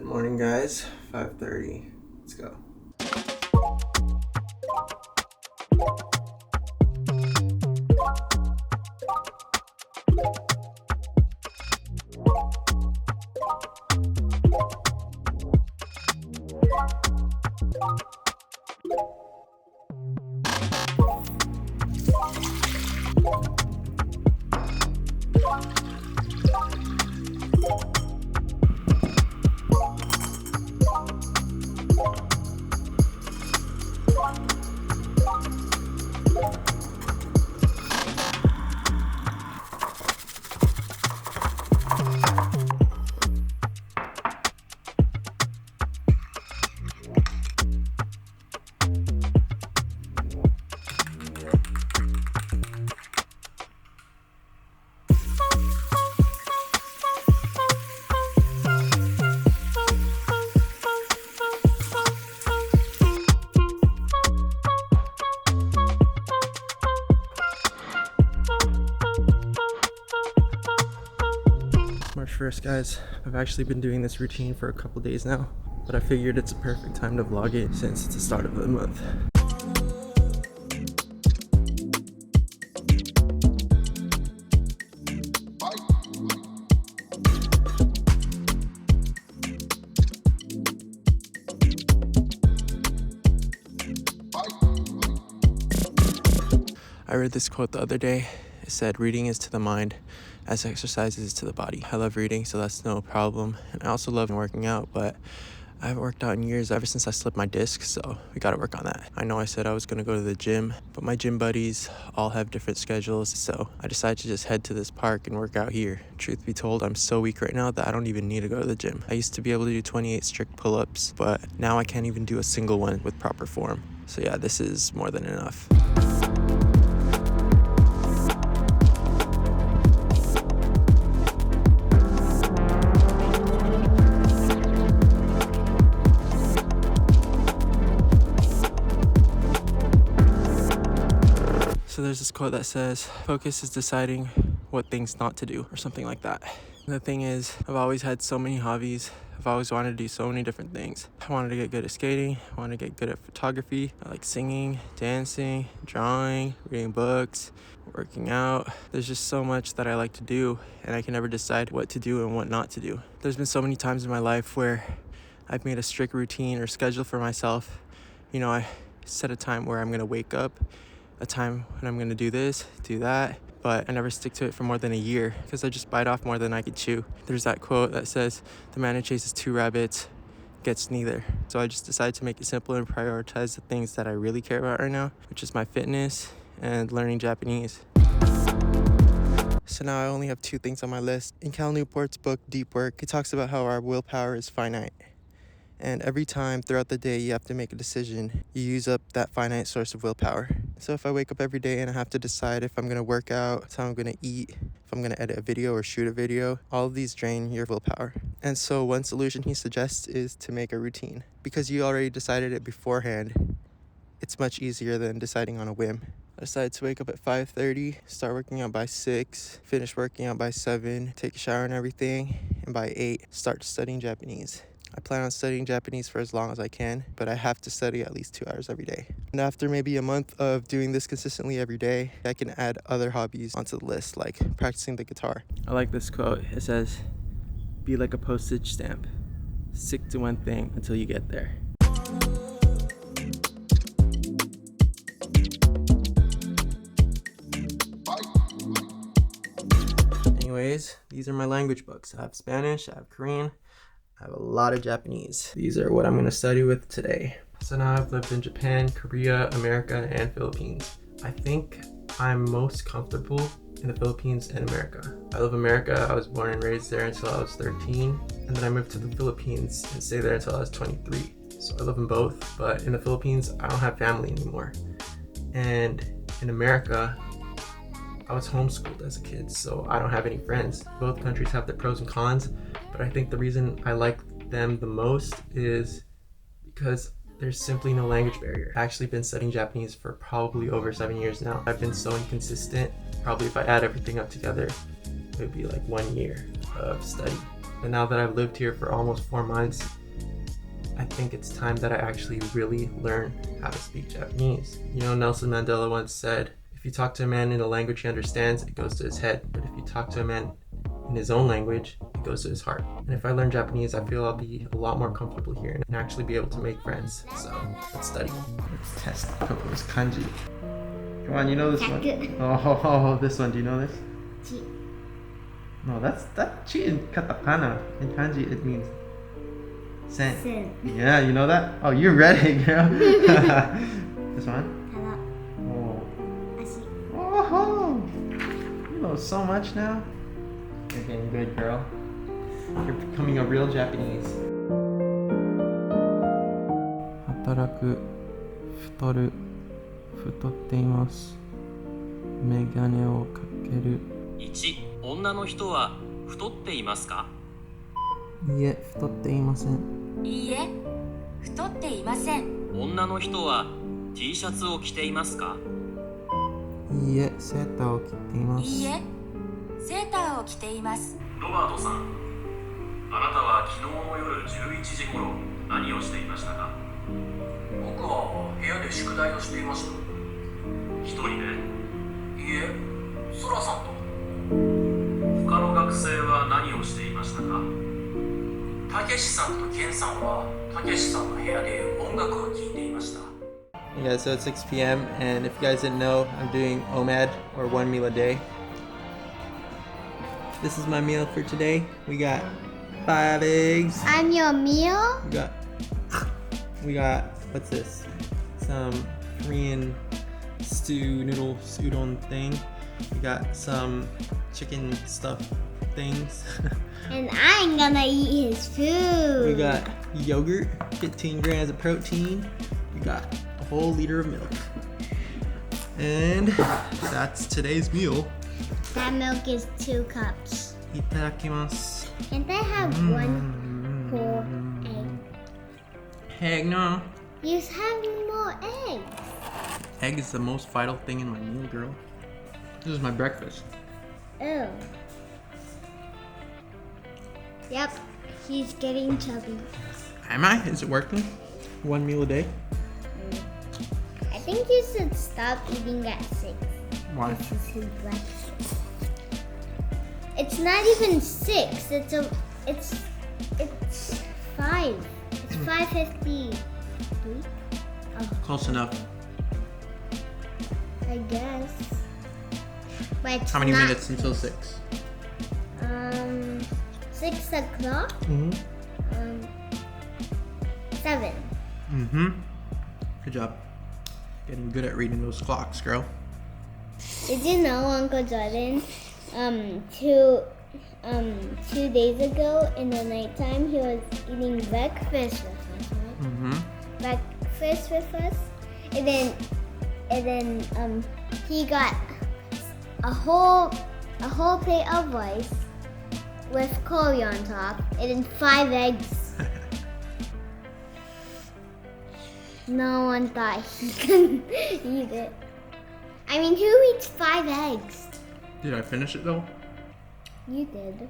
Good morning, guys. 5:30. Let's go. March 1st, guys. I've actually been doing this routine for a couple days now, but I figured it's a perfect time to vlog it since it's the start of the month. I read this quote the other day. It said, "Reading is to the mind as exercise is to the body." I love reading, so that's no problem. And I also love working out, but I haven't worked out in years, ever since I slipped my disc, so we gotta work on that. I know I said I was gonna go to the gym, but my gym buddies all have different schedules, so I decided to just head to this park and work out here. Truth be told, I'm so weak right now that I don't even need to go to the gym. I used to be able to do 28 strict pull-ups, but now I can't even do a single one with proper form. So yeah, this is more than enough. So there's this quote that says, "Focus is deciding what things not to do," or something like that. And the thing is, I've always had so many hobbies. I've always wanted to do so many different things. I wanted to get good at skating. I wanted to get good at photography. I like singing, dancing, drawing, reading books, working out. There's just so much that I like to do, and I can never decide what to do and what not to do. There's been so many times in my life where I've made a strict routine or schedule for myself. You know, I set a time where I'm gonna wake up, a time when I'm gonna do this, do that, but I never stick to it for more than a year because I just bite off more than I could chew. There's that quote that says, "The man who chases two rabbits gets neither." So I just decided to make it simple and prioritize the things that I really care about right now, which is my fitness and learning Japanese. So now I only have two things on my list. In Cal Newport's book, Deep Work, it talks about how our willpower is finite. And every time throughout the day you have to make a decision, you use up that finite source of willpower. So if I wake up every day and I have to decide if I'm gonna work out, how I'm gonna eat, if I'm gonna edit a video or shoot a video, all of these drain your willpower. And so one solution he suggests is to make a routine. Because you already decided it beforehand, it's much easier than deciding on a whim. I decided to wake up at 5:30, start working out by 6, finish working out by 7, take a shower and everything, and by 8, start studying Japanese. I plan on studying Japanese for as long as I can, but I have to study at least 2 hours every day. And after maybe a month of doing this consistently every day, I can add other hobbies onto the list, like practicing the guitar. I like this quote. It says, "Be like a postage stamp. Stick to one thing until you get there." Anyways, these are my language books. I have Spanish, I have Korean, I have a lot of Japanese. These are what I'm going to study with today. So now I've lived in Japan, Korea, America, and Philippines. I think I'm most comfortable in the Philippines and America. I love America. I was born and raised there until I was 13. And then I moved to the Philippines and stayed there until I was 23. So I love them both. But in the Philippines, I don't have family anymore. And in America, I was homeschooled as a kid, so I don't have any friends. Both countries have their pros and cons, but I think the reason I like them the most is because there's simply no language barrier. I've actually been studying Japanese for probably over 7 years now. I've been so inconsistent. Probably if I add everything up together, it would be like 1 year of study. But now that I've lived here for almost 4 months, I think it's time that I actually really learn how to speak Japanese. You know, Nelson Mandela once said, if you talk to a man in a language he understands, it goes to his head. But if you talk to a man in his own language, it goes to his heart. And if I learn Japanese, I feel I'll be a lot more comfortable here and actually be able to make friends. So let's study. Let's test Coco's kanji. Come on, you know this one? Oh, this one. Do you know this? Chi. No, that's chi in katakana. In kanji, it means sen. Sen. Yeah, you know that? Oh, you're ready, girl. This one? Tara. Oh. Ashi. Oh, you know so much now. You're getting good, girl. You're becoming a real Japanese. 働く、太る、太っています。メガネをかける。1、女の人は太っていますか？いえ、太っていません。いいえ、太っていません。女の人は T シャツを着ていますか？いいえ、セーターを着ています。いいえ、セーターを着ています。ロバートさん、あなたは昨日の夜11時頃何をしていましたか？僕は部屋で宿題をしていました。一人で？いいえ、ソラさんと。他の学生は何をしていましたか？たけしさんとケンさんはたけしさんの部屋で音楽を聴いていました。 Hey guys, so it's 6 p.m. and if you guys didn't know, I'm doing OMAD, or one meal a day. This is my meal for today. We got 5 eggs. And your meal? We got what's this? Some Korean stew noodle udon thing. We got some chicken stuff things. And I'm gonna eat his food. We got yogurt, 15 grams of protein. We got a whole liter of milk. And that's today's meal. That milk is 2 cups. Itadakimasu. Can't I have one whole egg? Egg, no. You have more eggs. Egg is the most vital thing in my meal, girl. This is my breakfast. Oh. Yep, he's getting chubby. Am I? Is it working? One meal a day? I think you should stop eating at 6. Why? This is his breakfast. It's not even 6. It's 5. It's 5:50. Close enough. I guess. But it's How many not, minutes until 6? 6 o'clock. 7. Mm-hmm. Good job. Getting good at reading those clocks, girl. Did you know Uncle Jordan? 2 days ago in the nighttime he was eating breakfast with us, right? Mm-hmm. Breakfast with us, and then he got a whole plate of rice with curry on top, and then 5 eggs. No one thought he could eat it. I mean, who eats 5 eggs? Did I finish it though? You did.